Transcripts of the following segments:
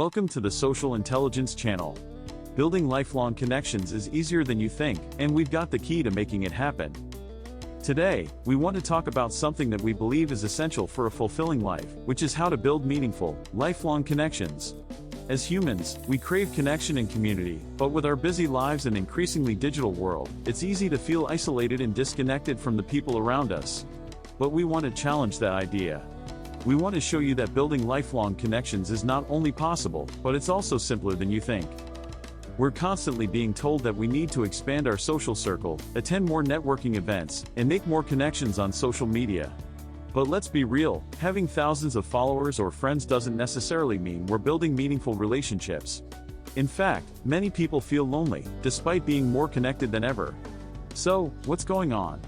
Welcome to the Social Intelligence Channel. Building lifelong connections is easier than you think, and we've got the key to making it happen. Today, we want to talk about something that we believe is essential for a fulfilling life, which is how to build meaningful, lifelong connections. As humans, we crave connection and community, but with our busy lives and increasingly digital world, it's easy to feel isolated and disconnected from the people around us. But we want to challenge that idea. We want to show you that building lifelong connections is not only possible, but it's also simpler than you think. We're constantly being told that we need to expand our social circle, attend more networking events, and make more connections on social media. But let's be real, having thousands of followers or friends doesn't necessarily mean we're building meaningful relationships. In fact, many people feel lonely, despite being more connected than ever. So, what's going on?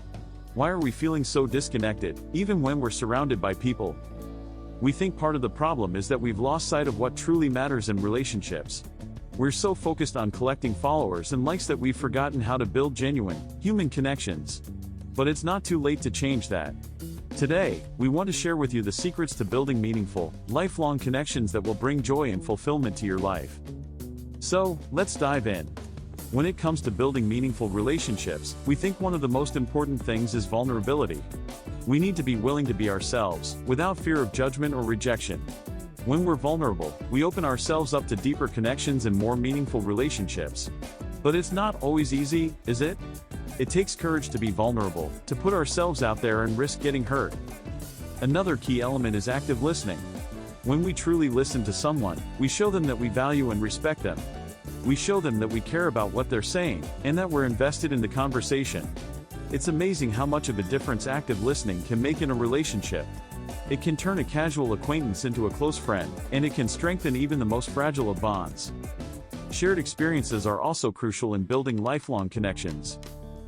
Why are we feeling so disconnected, even when we're surrounded by people? We think part of the problem is that we've lost sight of what truly matters in relationships. We're so focused on collecting followers and likes that we've forgotten how to build genuine, human connections. But it's not too late to change that. Today, we want to share with you the secrets to building meaningful, lifelong connections that will bring joy and fulfillment to your life. So, let's dive in. When it comes to building meaningful relationships, we think one of the most important things is vulnerability. We need to be willing to be ourselves, without fear of judgment or rejection. When we're vulnerable, we open ourselves up to deeper connections and more meaningful relationships. But it's not always easy, is it? It takes courage to be vulnerable, to put ourselves out there and risk getting hurt. Another key element is active listening. When we truly listen to someone, we show them that we value and respect them. We show them that we care about what they're saying, and that we're invested in the conversation. It's amazing how much of a difference active listening can make in a relationship. It can turn a casual acquaintance into a close friend, and it can strengthen even the most fragile of bonds. Shared experiences are also crucial in building lifelong connections.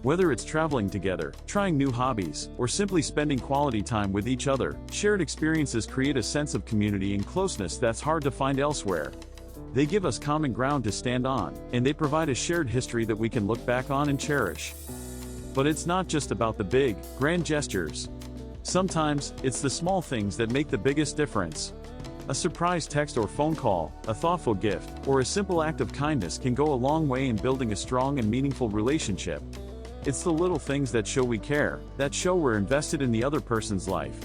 Whether it's traveling together, trying new hobbies, or simply spending quality time with each other, shared experiences create a sense of community and closeness that's hard to find elsewhere. They give us common ground to stand on, and they provide a shared history that we can look back on and cherish. But it's not just about the big, grand gestures. Sometimes, it's the small things that make the biggest difference. A surprise text or phone call, a thoughtful gift, or a simple act of kindness can go a long way in building a strong and meaningful relationship. It's the little things that show we care, that show we're invested in the other person's life.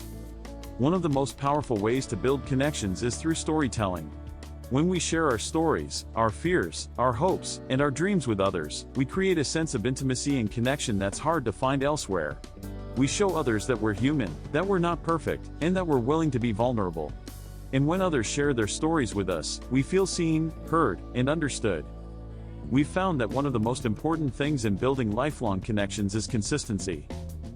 One of the most powerful ways to build connections is through storytelling. When we share our stories, our fears, our hopes, and our dreams with others, we create a sense of intimacy and connection that's hard to find elsewhere. We show others that we're human, that we're not perfect, and that we're willing to be vulnerable. And when others share their stories with us, we feel seen, heard, and understood. We've found that one of the most important things in building lifelong connections is consistency.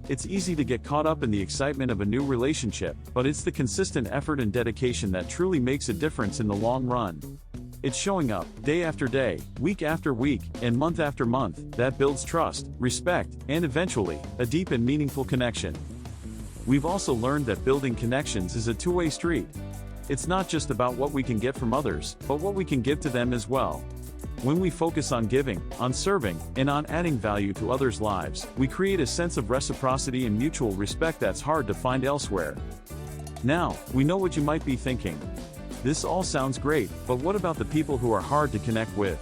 It's easy to get caught up in the excitement of a new relationship, but it's the consistent effort and dedication that truly makes a difference in the long run. It's showing up, day after day, week after week, and month after month, that builds trust, respect, and eventually, a deep and meaningful connection. We've also learned that building connections is a two-way street. It's not just about what we can get from others, but what we can give to them as well. When we focus on giving, on serving, and on adding value to others' lives, we create a sense of reciprocity and mutual respect that's hard to find elsewhere. Now, we know what you might be thinking. This all sounds great, but what about the people who are hard to connect with?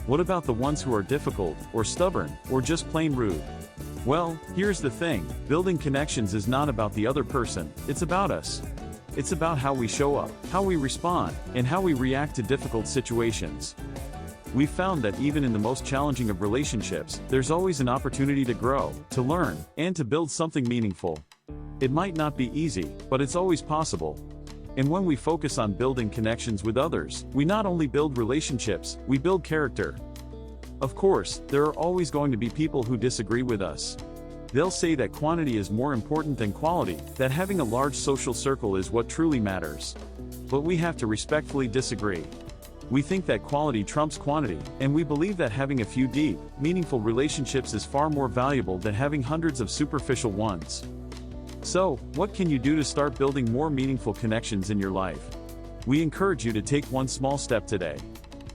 What about the ones who are difficult, or stubborn, or just plain rude? Well, here's the thing, building connections is not about the other person, it's about us. It's about how we show up, how we respond, and how we react to difficult situations. We've found that even in the most challenging of relationships, there's always an opportunity to grow, to learn, and to build something meaningful. It might not be easy, but it's always possible. And when we focus on building connections with others, we not only build relationships, we build character. Of course, there are always going to be people who disagree with us. They'll say that quantity is more important than quality, that having a large social circle is what truly matters. But we have to respectfully disagree. We think that quality trumps quantity, and we believe that having a few deep, meaningful relationships is far more valuable than having hundreds of superficial ones. So, what can you do to start building more meaningful connections in your life? We encourage you to take one small step today.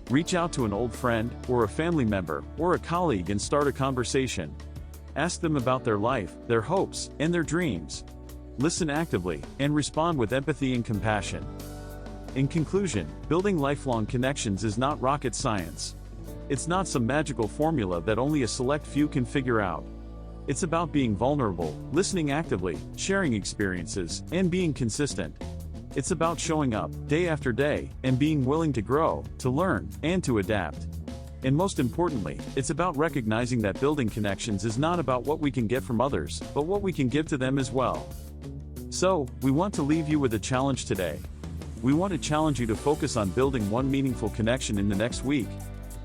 Reach out to an old friend, or a family member, or a colleague and start a conversation. Ask them about their life, their hopes, and their dreams. Listen actively, and respond with empathy and compassion. In conclusion, building lifelong connections is not rocket science. It's not some magical formula that only a select few can figure out. It's about being vulnerable, listening actively, sharing experiences, and being consistent. It's about showing up, day after day, and being willing to grow, to learn, and to adapt. And most importantly, it's about recognizing that building connections is not about what we can get from others, but what we can give to them as well. So, we want to leave you with a challenge today. We want to challenge you to focus on building one meaningful connection in the next week.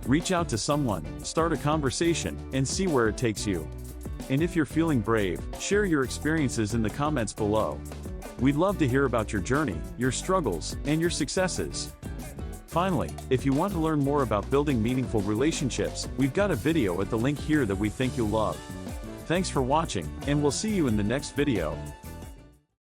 Reach out to someone, start a conversation, and see where it takes you. And if you're feeling brave, share your experiences in the comments below. We'd love to hear about your journey, your struggles, and your successes. Finally, if you want to learn more about building meaningful relationships, we've got a video at the link here that we think you'll love. Thanks for watching, and we'll see you in the next video.